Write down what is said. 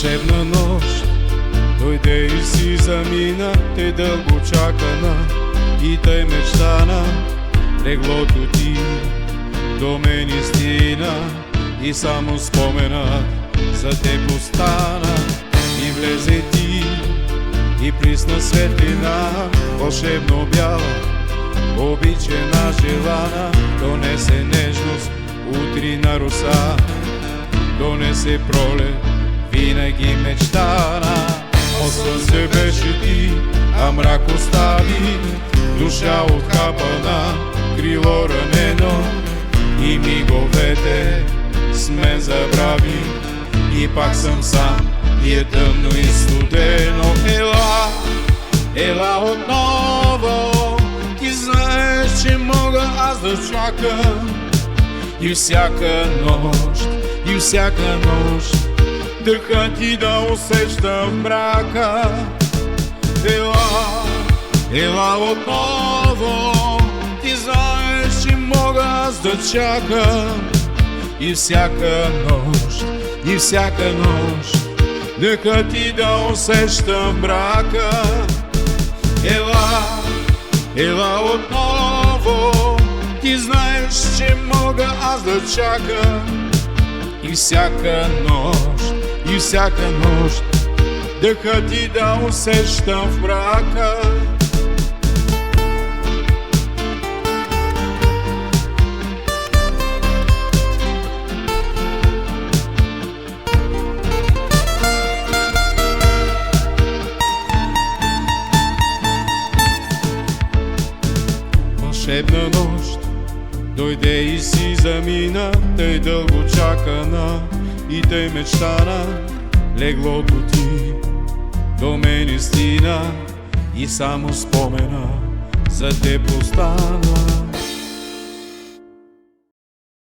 Вълшебна нощ дойде и си замина, тъй дълго чакана и тъй мечтана. Леглото ти до мен стина и само спомена за теб остана. И влезе ти и присна светлина, вълшебно бяла, обичена, желана. Донесе нежност, утрина роса, донесе пролет, винаги мечтана. От слънце беше ти, а мрак остави, душа отхапана, крило ранено, и миговете с мен забрави. И пак съм сам, и е тъмно и студено. Ела, ела отново, ти знаеш, че мога аз да чакам. И всяка нощ, и всяка нощ, дъхът ти да усещам в мрака. Ела, ела отново, ти знаеш, че мога аз да чакам. И всяка нощ, и всяка нощ, дъхът ти да усещам в мрака. Ела, ела отново, ти знаеш, че мога аз да чакам. И всяка нощ, и всяка нощ, дъхът ти да усещам в мрака. Вълшебна нощ дойде и си замина, тъй дълго чакана и тъй мечтана. Леглото ти до мен стина и само спомена за теб остана.